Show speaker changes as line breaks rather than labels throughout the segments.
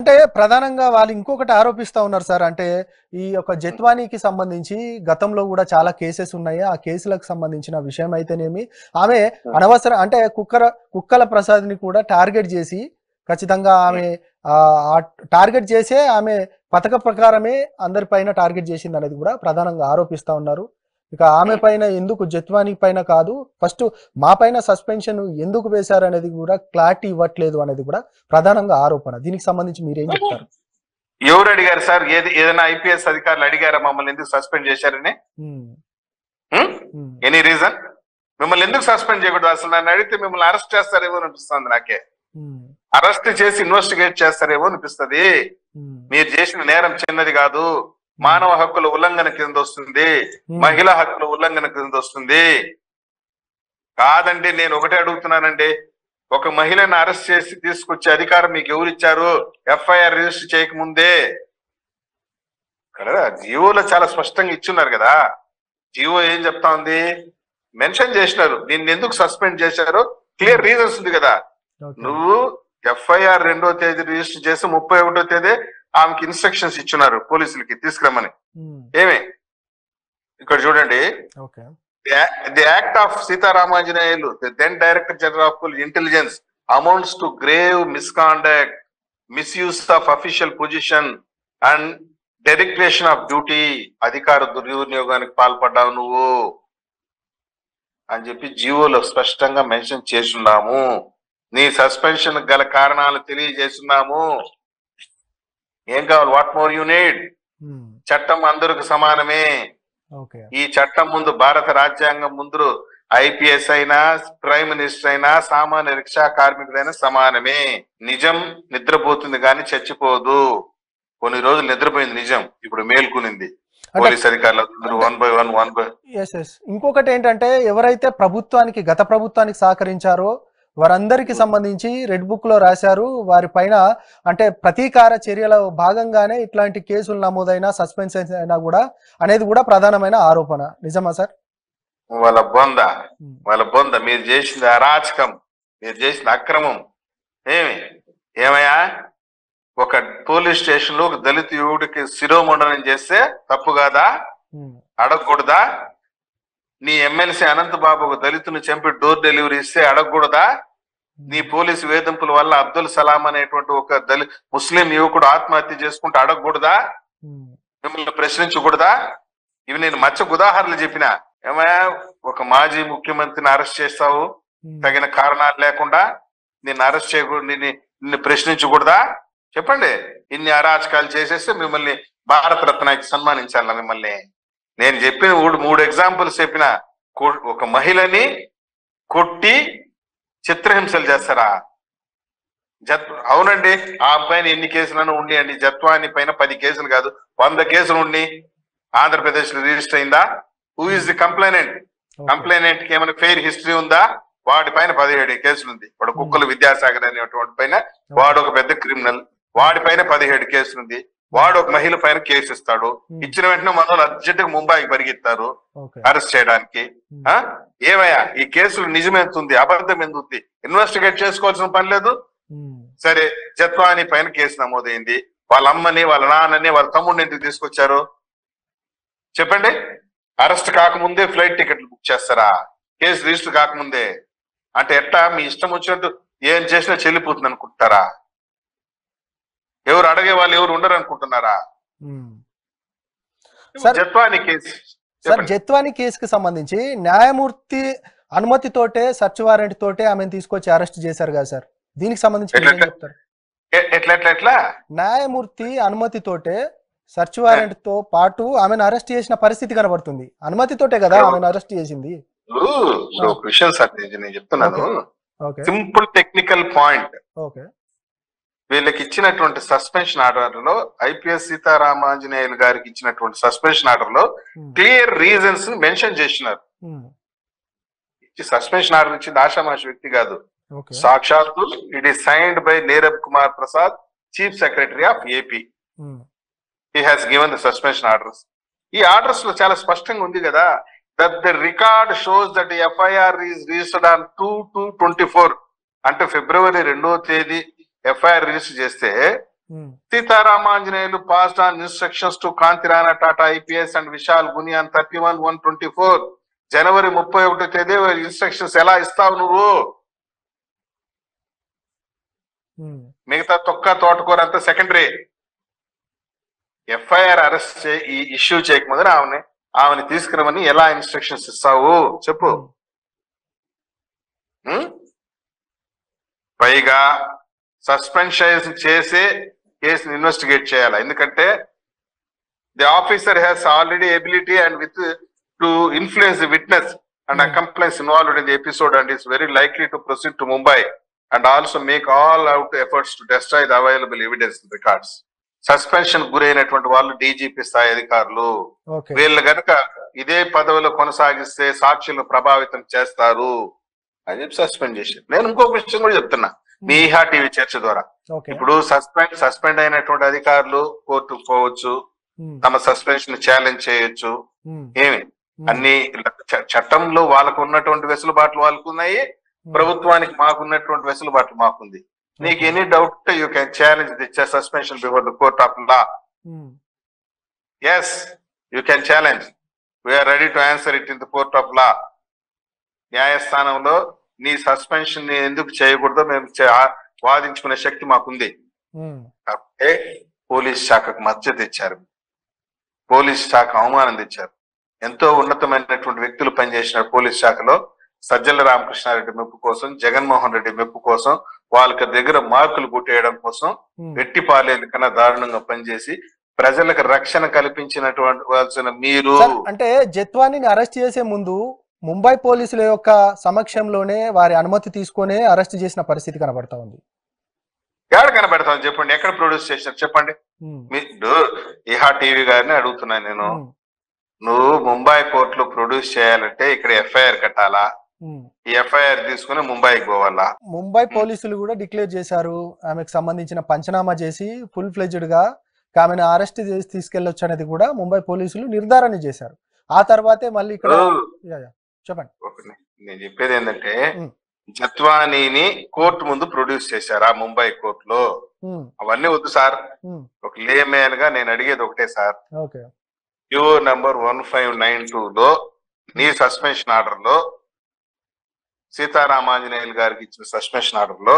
అంటే ప్రధానంగా వాళ్ళు ఇంకొకటి ఆరోపిస్తా ఉన్నారు సార్. అంటే ఈ యొక్క జత్వానీకి సంబంధించి గతంలో కూడా చాలా కేసెస్ ఉన్నాయి. ఆ కేసులకు సంబంధించిన విషయం అయితేనేమి, ఆమె అనవసర అంటే కుక్కల ప్రసాద్ని కూడా టార్గెట్ చేసి ఖచ్చితంగా ఆమె టార్గెట్ చేసే ఆమె పథక ప్రకారమే అందరిపైన టార్గెట్ చేసింది అనేది కూడా ప్రధానంగా ఆరోపిస్తా ఉన్నారు. ఇక ఆమె పైన ఎందుకు జత్వానీ పైన కాదు, ఫస్ట్ మా పైన సస్పెన్షన్ ఎందుకు వేశారు అనేది కూడా క్లారిటీ ఇవ్వట్లేదు అనేది కూడా ప్రధానంగా ఆరోపణ. దీనికి సంబంధించి మీరేం చెప్తారు?
ఎవరు అడిగారు సార్? ఏదైనా ఐపీఎస్ అధికారులు అడిగారా మమ్మల్ని ఎందుకు సస్పెండ్ చేశారని? Any reason? మిమ్మల్ని ఎందుకు సస్పెండ్ చేయకూడదు? అసలు నన్ను అడిగితే మిమ్మల్ని అరెస్ట్ చేస్తారేమో అనిపిస్తుంది. నాకే అరెస్ట్ చేసి ఇన్వెస్టిగేట్ చేస్తారేమో అనిపిస్తుంది. మీరు చేసిన నేరం చిన్నది కాదు, మానవ హక్కుల ఉల్లంఘన కింద వస్తుంది, మహిళా హక్కుల ఉల్లంఘన కింద వస్తుంది. కాదండి, నేను ఒకటే అడుగుతున్నానండి, ఒక మహిళను అరెస్ట్ చేసి తీసుకొచ్చే అధికారం మీకు ఎవరిచ్చారు? ఎఫ్ఐఆర్ రిజిస్టర్ చేయకముందే కదా జియోలో చాలా స్పష్టంగా ఇచ్చున్నారు కదా. జియో ఏం చెప్తా ఉంది? మెన్షన్ చేసినారు నిన్ను ఎందుకు సస్పెండ్ చేశారో క్లియర్ రీజన్స్ ఉంది కదా. నువ్వు ఎఫ్ఐఆర్ 2వ తేదీ రిజిస్టర్ చేసి 31వ తేదీ ఆమెకి ఇన్స్ట్రక్షన్స్ ఇచ్చున్నారు పోలీసులకి తీసుకురమ్మని. ఏమి ఇక్కడ చూడండి, the act of Seetharamanjaneyulu, the then director general of intelligence, amounts to grave misconduct, misuse of official position and dereliction of duty. అధికార దుర్వినియోగానికి పాల్పడ్డావు నువ్వు అని చెప్పి జియోలో స్పష్టంగా మెన్షన్ చేస్తున్నాము. నీ సస్పెన్షన్ గల కారణాలు తెలియజేస్తున్నాము. ఏం కావాలి? What more you need? చట్టం అందరికి సమానమే. ఈ చట్టం ముందు, భారత రాజ్యాంగం ముందు ఐపీఎస్ అయినా, ప్రైమ్ మినిస్టర్ అయినా, సామాన్య రిక్షా కార్మికుడైనా సమానమే. నిజం నిద్రపోతుంది కానీ చచ్చిపోదు. కొన్ని రోజులు నిద్రపోయింది నిజం, ఇప్పుడు మేల్కొనింది. పోలీస్ అధికారులు వన్ బై వన్.
ఇంకొకటి ఏంటంటే, ఎవరైతే గత ప్రభుత్వానికి సహకరించారో వారందరికి సంబంధించి రెడ్ బుక్ లో రాశారు. వారి పైన అంటే ప్రతీకార చర్యల భాగంగానే ఇట్లాంటి కేసులు నమోదైనా, సస్పెన్షన్ అయినా కూడా అనేది కూడా ప్రధానమైన ఆరోపణ. నిజమా సార్?
వాళ్ళ బొంద మీరు చేసింది అరాచకం, మీరు చేసిన అక్రమం. ఏమయ్యా, ఒక పోలీస్ స్టేషన్ లో ఒక దళిత యువకుడికి శిరోమండనం చేస్తే తప్పు కాదా? అడగకూడదా? నీ ఎమ్మెల్సీ అనంతబాబు ఒక దళితుని చంపి డోర్ డెలివరీ ఇస్తే అడగకూడదా? నీ పోలీసు వేధింపుల వల్ల అబ్దుల్ సలాం అనేటువంటి ఒక ముస్లిం యువకుడు ఆత్మహత్య చేసుకుంటే అడగకూడదా? మిమ్మల్ని ప్రశ్నించకూడదా? ఇవి నేను మచ్చకు ఉదాహరణలు చెప్పిన. ఏమయ్యా, ఒక మాజీ ముఖ్యమంత్రిని అరెస్ట్ చేస్తావు తగిన కారణాలు లేకుండా? నిన్ను అరెస్ట్ చేయకూడదు, నిన్ను ప్రశ్నించకూడదా? చెప్పండి. ఇన్ని అరాచకాలు చేసేస్తే మిమ్మల్ని భారత రత్నకి సన్మానించాల మిమ్మల్ని? నేను చెప్పిన 3 ఎగ్జాంపుల్స్ చెప్పిన. ఒక మహిళని కొట్టి చిత్రహింసలు చేస్తారా? అవునండి, ఆ అబ్బాయిని ఎన్ని కేసులను ఉండి జత్వాని పైన 10 కేసులు కాదు 100 కేసులు ఉండి ఆంధ్రప్రదేశ్ లో రిజిస్టర్ అయిందా? Who is the complainant? Complainant కి ఏమైనా ఫెయిర్ హిస్టరీ ఉందా? వాడి పైన 17 కేసులు ఉంది. వాడు కుక్కల విద్యాసాగర్ అనేటువంటి పైన, వాడు ఒక పెద్ద క్రిమినల్, వాడి పైన 17 కేసులు ఉంది. వాడు ఒక మహిళ పైన కేసు ఇస్తాడు. ఇచ్చిన వెంటనే మనోళ్ళు అర్జెంట్ గా ముంబైకి పరిగెత్తారు అరెస్ట్ చేయడానికి. ఏమయ్యా, ఈ కేసులు నిజమెంతుంది, అబద్ధం ఎందుంది? ఇన్వెస్టిగేట్ చేసుకోవాల్సిన పని లేదు. సరే, జత్వాని పైన కేసు నమోదైంది. వాళ్ళ అమ్మని, వాళ్ళ నాన్నని, వాళ్ళ తమ్ముడిని ఎందుకు తీసుకొచ్చారు చెప్పండి? అరెస్ట్ కాకముందే ఫ్లైట్ టికెట్లు బుక్ చేస్తారా? కేసు రిజిస్టర్ కాకముందే? అంటే ఎట్టా మీ ఇష్టం వచ్చినట్టు ఏం చేసినా చెల్లిపోతుంది అనుకుంటారా? ఎవరు అడిగే వాళ్ళు ఎవరు ఉండరు అనుకుంటున్నారా?
జత్వాని కేసుకి సంబంధించి న్యాయమూర్తి అనుమతితోటే, సర్చ్ వారెంట్ తోటే ఆమెను తీసుకొచ్చి అరెస్ట్ చేశారు కదా సార్. దీనికి సంబంధించి చెప్తారు?
ఎట్లా
న్యాయమూర్తి అనుమతితోటే, సర్చ్ వారెంట్ తో పాటు ఆమెను అరెస్ట్ చేసిన పరిస్థితి కనబడుతుంది. అనుమతితోటే కదా ఆమెను అరెస్ట్ చేసింది.
విషయం సార్ నేను చెప్తున్నాను, సింపుల్ టెక్నికల్ పాయింట్. వీళ్ళకి ఇచ్చినటువంటి సస్పెన్షన్ ఆర్డర్ లో, ఐపీఎస్ సీతారామాంజనేయులు గారికి ఇచ్చినటువంటి సస్పెన్షన్ ఆర్డర్ లో క్లియర్ రీజన్స్ మెన్షన్ చేసినారు. సస్పెన్షన్ ఆర్డర్ ఇచ్చింది ఆషామాషి వ్యక్తి కాదు, సాక్షాత్తు it is signed by Neerabh Kumar Prasad, chief secretary of AP. He has given the suspension orders. ఈ ఆర్డర్స్ లో చాలా స్పష్టంగా ఉంది కదా, that the record shows that FIR is registered on 2/2/24, అంటే ఫిబ్రవరి 2వ తేదీ ఎఫ్ఐఆర్ రిజిస్టర్ చేస్తే Sitaramanjaneyulu passed on instructions to Kantirana Tata IPS and Vishal Gunian 31/1/24. జనవరి 31 తేదీ ఇన్స్ట్రక్షన్స్ ఎలా ఇస్తావు నువ్వు? మిగతా తొక్క తోటకూర అంతా సెకండరీ. ఎఫ్ఐఆర్ అరెస్ట్ ఈ ఇష్యూ చేయకముందు ఆమెని తీసుకురమని ఎలా ఇన్స్ట్రక్షన్స్ ఇస్తావు చెప్పు. పైగా సస్పెన్షన్ చేసి కేసుని ఇన్వెస్టిగేట్ చేయాలి. ఎందుకంటే the officer has already ability and with to influence the witness and accomplices involved in the episode and is very likely to proceed to Mumbai and also make all out efforts to destroy the available evidence and records. Suspension గురైనటువంటి వాళ్ళు DGP స్థాయి అధికారులు. వీళ్ళు గనక ఇదే పదవిలో కొనసాగిస్తే సాక్షులను ప్రభావితం చేస్తారు అని చెప్పి సస్పెండ్ చేశారు. నేను ఇంకొక విషయం కూడా చెప్తున్నా మీ ఈహా టీవీ చర్చ ద్వారా. ఇప్పుడు సస్పెండ్ అయినటువంటి అధికారులు కోర్టుకు పోవచ్చు, తమ సస్పెన్షన్ ఛాలెంజ్ చేయొచ్చు. ఏమి అన్ని చట్టంలో వాళ్ళకు ఉన్నటువంటి వెసులుబాట్లు వాళ్ళకు ఉన్నాయి, ప్రభుత్వానికి మాకున్నటువంటి వెసులుబాట్లు మాకుంది. నీకు any doubt you can challenge the suspension before the court of law. Yes you can challenge. We're ready to answer it in the court of law. న్యాయస్థానంలో నీ సస్పెన్షన్ ఎందుకు చేయకూడదో మేము వాదించుకునే శక్తి మాకుంది. కాబట్టి పోలీస్ శాఖకు మద్దతు ఇచ్చారు, పోలీస్ శాఖ అవమానం తెచ్చారు. ఎంతో ఉన్నతమైనటువంటి వ్యక్తులు పనిచేసిన పోలీస్ శాఖలో సజ్జల రామకృష్ణారెడ్డి మెప్పు కోసం, జగన్మోహన్ రెడ్డి మెప్పు కోసం, వాళ్ళకి దగ్గర మార్కులు కొట్టేయడం కోసం వెట్టి పాలేరు కన్నా దారుణంగా పనిచేసి ప్రజలకు రక్షణ కల్పించినటువంటి మీరు
అంటే జత్వానీని అరెస్ట్ చేసే ముందు ముంబై పోలీసుల యొక్క సమక్షంలోనే వారి అనుమతి తీసుకునే అరెస్ట్ చేసిన పరిస్థితి కనబడతా ఉంది.
ఎక్కడ కనబడతాం చెప్పండి, ఎక్కడ ప్రొడ్యూస్ చేసినారు చెప్పండి. మీరు ఈహా టీవీ గారిని అడుగుతున్నాను నేను, నువ్వు ముంబై కోర్టులో ప్రొడ్యూస్ చేయాలంటే ఇక్కడ ఎఫ్ఐఆర్ కట్టాలా? ఈ ఎఫ్ఐఆర్ తీసుకుని ముంబైకి పోవాలా?
ముంబై పోలీసులు కూడా డిక్లేర్ చేశారు, ఆమెకు సంబంధించిన పంచనామా చేసి ఫుల్ ఫ్లెడ్జ్డ్ గా ఆమెను అరెస్ట్ చేసి తీసుకెళ్లొచ్చు అనేది కూడా ముంబై పోలీసులు నిర్ధారణ చేశారు. ఆ తర్వాతే మళ్ళీ ఇక్కడ చెప్పండి.
నేను చెప్పేది ఏంటంటే జత్వానీని కోర్టు ముందు ప్రొడ్యూస్ చేశారు ఆ ముంబై కోర్టులో. అవన్నీ వద్దు సార్, ఒక లేమేన్ గా నేను అడిగేది ఒకటే సార్, యుఓ నంబర్ 1592 లో నీ సస్పెన్షన్ ఆర్డర్ లో, సీతారామాంజనేయులు గారికి ఇచ్చిన సస్పెన్షన్ ఆర్డర్ లో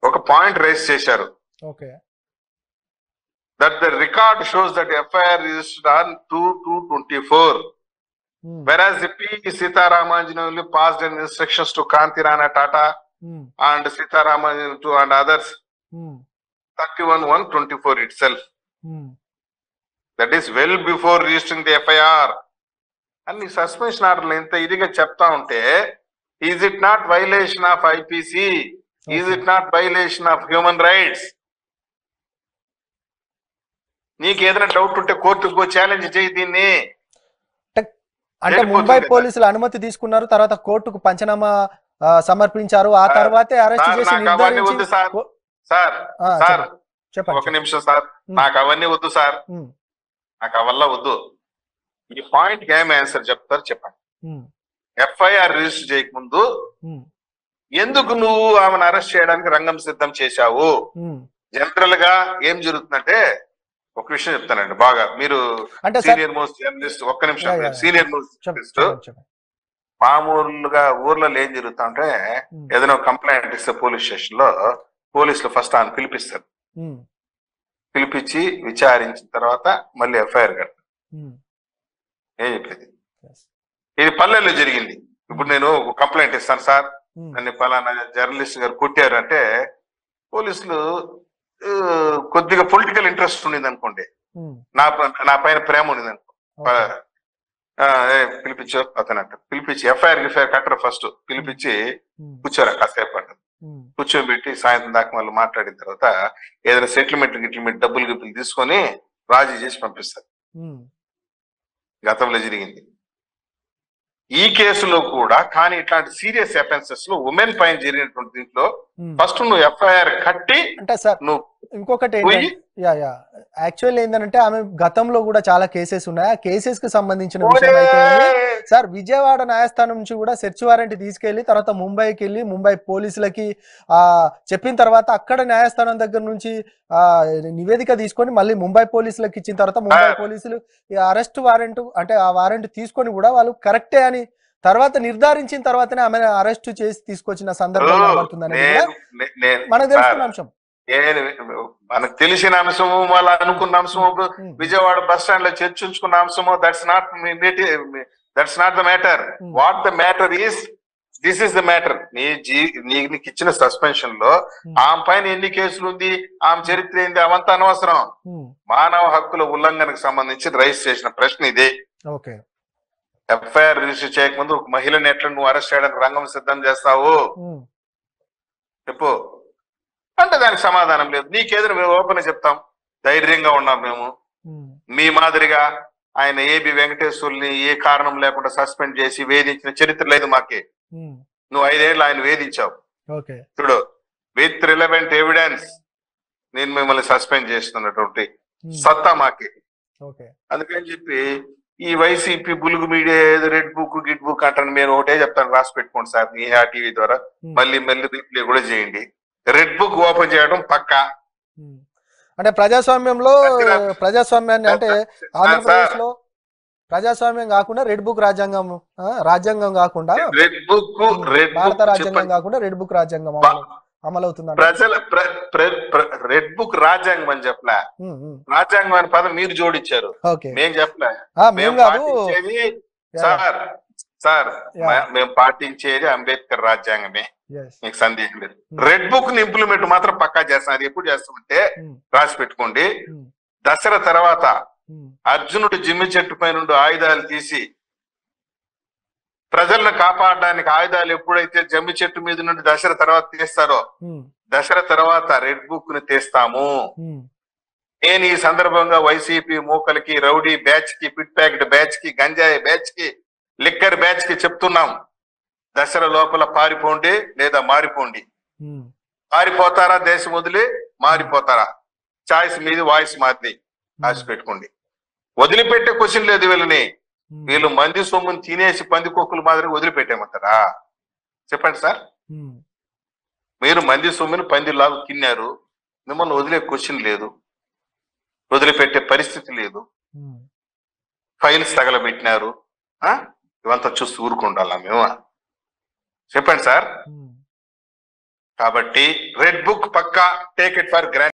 ఒక పాయింట్ రైజ్ చేశారు. That the record shows that FIR registered on 2/2/24 whereas the P. Sitaramanjanalu passed in instructions to Kantirana Tata and Sitaramanjanalu and others 31/1/24 itself. That is well before registering the FIR. And the suspension order enta idiga chepta unte, is it not violation of IPC? Is it not violation of human rights? నీకు ఏదైనా doubt ఉంటే కోర్టుకు challenge చేయి దీన్ని.
అంటే ముంబై పోలీసులు అనుమతి తీసుకున్నారు, తర్వాత కోర్టుకు పంచనామా సమర్పించారు, ఆ తర్వాతే అరెస్ట్ చేసి నిర్ధారించి.
సార్ ఒక నిమిషం సార్, నాకు అవన్నీ వద్దు సార్, నాకు అవల్ల వద్దు. ఈ పాయింట్ కి ఏం ఆన్సర్ చెప్తారు చెప్పండి. ఎఫ్ఐఆర్ రిజిస్టర్ చేయకముందు ఎందుకు నువ్వు ఆమెను అరెస్ట్ చేయడానికి రంగం సిద్ధం చేశావు? జనరల్ గా ఏం జరుగుతుందంటే, ఒక విషయం చెప్తానండి బాగా, మీరు సీనియర్ మోస్ట్ జర్నలిస్ట్, ఒక్క నిమిషం, సీనియర్ మోస్ట్ జర్నలిస్ట్. మామూలుగా ఊర్లలో ఏం జరుగుతా అంటే, ఏదైనా కంప్లైంట్ ఇస్తే పోలీస్ స్టేషన్ లో పోలీసులు ఫస్ట్ ఆయన పిలిపిస్తారు, పిలిపించి విచారించిన తర్వాత మళ్ళీ ఎఫ్ఐఆర్ కడతారు. ఏం చెప్పేది, ఇది పల్లెల్లో జరిగింది. ఇప్పుడు నేను కంప్లైంట్ ఇస్తాను, సార్ నన్ను పలానా జర్నలిస్ట్ గారు కొట్టారు అంటే, పోలీసులు కొద్దిగా పొలిటికల్ ఇంట్రెస్ట్ ఉండేది అనుకోండి, నా పైన ప్రేమ ఉండేది అనుకో, పిలిపించు అతనంట, పిలిపించి ఎఫ్ఐఆర్ కట్టరు, ఫస్ట్ పిలిపించి కూర్చోరా కాసేపు అంటారు, కూర్చోబెట్టి సాయంత్రం దాకా మళ్ళీ మాట్లాడిన తర్వాత ఏదైనా సెటిల్మెంట్ డబ్బులు తీసుకొని రాజీ చేసి పంపిస్తారు. గతంలో జరిగింది ఈ కేసులో కూడా. కానీ ఇట్లాంటి సీరియస్ అఫెన్సెస్ లో ఉమెన్ పైన జరిగినటువంటి దీంట్లో ఫస్ట్ నువ్వు ఎఫ్ఐఆర్ కట్టి
అంటే సార్, నువ్వు ఇంకొకటి యాక్చువల్ ఏంటంటే ఆమె గతంలో కూడా చాలా కేసెస్ ఉన్నాయి. ఆ కేసెస్ కి సంబంధించిన విషయం అయితే సార్ విజయవాడ న్యాయస్థానం నుంచి కూడా సెర్చ్ వారెంట్ తీసుకెళ్లి తర్వాత ముంబైకి వెళ్ళి ముంబై పోలీసులకి చెప్పిన తర్వాత అక్కడ న్యాయస్థానం దగ్గర నుంచి నివేదిక తీసుకొని మళ్ళీ ముంబై పోలీసులకు ఇచ్చిన తర్వాత ముంబై పోలీసులు అరెస్ట్ వారెంట్ అంటే ఆ వారెంట్ తీసుకొని కూడా వాళ్ళు కరెక్టే అని తర్వాత నిర్ధారించిన తర్వాతనే ఆమె అరెస్ట్ చేసి తీసుకొచ్చిన సందర్భం కనబడుతుందని మనకు తెలుసుకున్న అంశం.
మనకు తెలిసిన అంశము మళ్ళీ అనుకున్న అంశము విజయవాడ బస్ స్టాండ్ లో చర్చించుకున్న అంశము that's not the matter. What the matter is this is the matter. నీకు ఇచ్చిన సస్పెన్షన్ లో ఆమె పైన ఎన్ని కేసులు ఉంది, ఆమె చరిత్ర ఏంది, అవంతా అనవసరం. మానవ హక్కుల ఉల్లంఘనకు సంబంధించి రైజ్ చేసిన ప్రశ్న ఇదే. ఎఫ్ఐఆర్ రిజిస్టర్ చేయకముందు ఒక మహిళని ఎట్లా నువ్వు అరెస్ట్ చేయడానికి రంగం సిద్ధం చేస్తావు చెప్పు అంటే దానికి సమాధానం లేదు. నీకేదో మేము ఓపెన్ చెప్తాం, ధైర్యంగా ఉన్నాం మేము. మీ మాదిరిగా ఆయన ఏబి వెంకటేశ్వర్ని ఏ కారణం లేకుండా సస్పెండ్ చేసి వేధించిన చరిత్ర లేదు మాకే. నువ్వు 5 ఏళ్ళు ఆయన వేధించావు చూడు, విత్ రిలవెంట్ ఎవిడెన్స్ నేను మిమ్మల్ని సస్పెండ్ చేస్తున్నటువంటి సత్తా మాకే. అందుకని చెప్పి ఈ వైసీపీ బులుగు మీడియా ఏదో రెడ్ బుక్ గిడ్ బుక్ అంటాను. నేను ఒకటే చెప్తాను, రాసి పెట్టుకోండి సార్ మీ టీవీ ద్వారా, మళ్ళీ రీప్లే కూడా చేయండి. రెడ్ బుక్ ఓపెన్ చేయడం పక్కా.
అంటే ప్రజాస్వామ్యంలో ప్రజాస్వామ్యాన్ని అంటే ఆంధ్రప్రదేశ్ లో ప్రజాస్వామ్యం కాకుండా రెడ్ బుక్ రాజ్యాంగం కాకుండా భారత రాజ్యాంగం కాకుండా రెడ్ బుక్ రాజ్యాంగం అమలవుతుంది.
ప్రజల రెడ్ బుక్ రాజ్యాంగం అని చెప్పలే, రాజ్యాంగం అనే పదం మీరు జోడించారు, మేము చెప్పలే. సార్ మేము పాటించేది అంబేద్కర్ రాజ్యాంగమే, మీకు సందేహం లేదు. రెడ్ బుక్ ని ఇంప్లిమెంట్ మాత్రం పక్కా చేస్తాం. అది ఎప్పుడు చేస్తామంటే రాసి పెట్టుకోండి, దసరా తర్వాత అర్జునుడు జిమ్మి చెట్టు పై నుండి ఆయుధాలు తీసి ప్రజలను కాపాడడానికి ఆయుధాలు ఎప్పుడైతే జమ్మి చెట్టు మీద నుండి దసరా తర్వాత తీస్తారో దసరా తర్వాత రెడ్ బుక్ ని తీస్తాము. నేను ఈ సందర్భంగా వైసీపీ మూకలకి, రౌడీ బ్యాచ్ కి, పిట్ ప్యాకెట్ బ్యాచ్ కి, గంజాయి బ్యాచ్ కి, లిక్కర్ బ్యాచ్ కి చెప్తున్నాం, దసరా లోపల పారిపోండి లేదా మారిపోండి. పారిపోతారా దేశం వదిలి, మారిపోతారా చాయిస్ మీది, వాయిస్ మాది, రాసి పెట్టుకోండి. వదిలిపెట్టే క్వశ్చన్ లేదు వీళ్ళని. వీళ్ళు మంది సొమ్ముని తినేసి పందికొక్కుల మాదిరి వదిలిపెట్టేమంటారా చెప్పండి సార్? మీరు మంది సొమ్ముని పందిలాగా తిన్నారు, మిమ్మల్ని వదిలే క్వశ్చన్ లేదు, వదిలిపెట్టే పరిస్థితి లేదు. ఫైల్స్ తగలబెట్టినారు, ఇవంతా చూస్తూ ఊరుకుండాలా మేము చెప్పండి సార్? కాబట్టి రెడ్ బుక్ పక్కా, టేక్ ఇట్ ఫర్ గ్రాంటెడ్.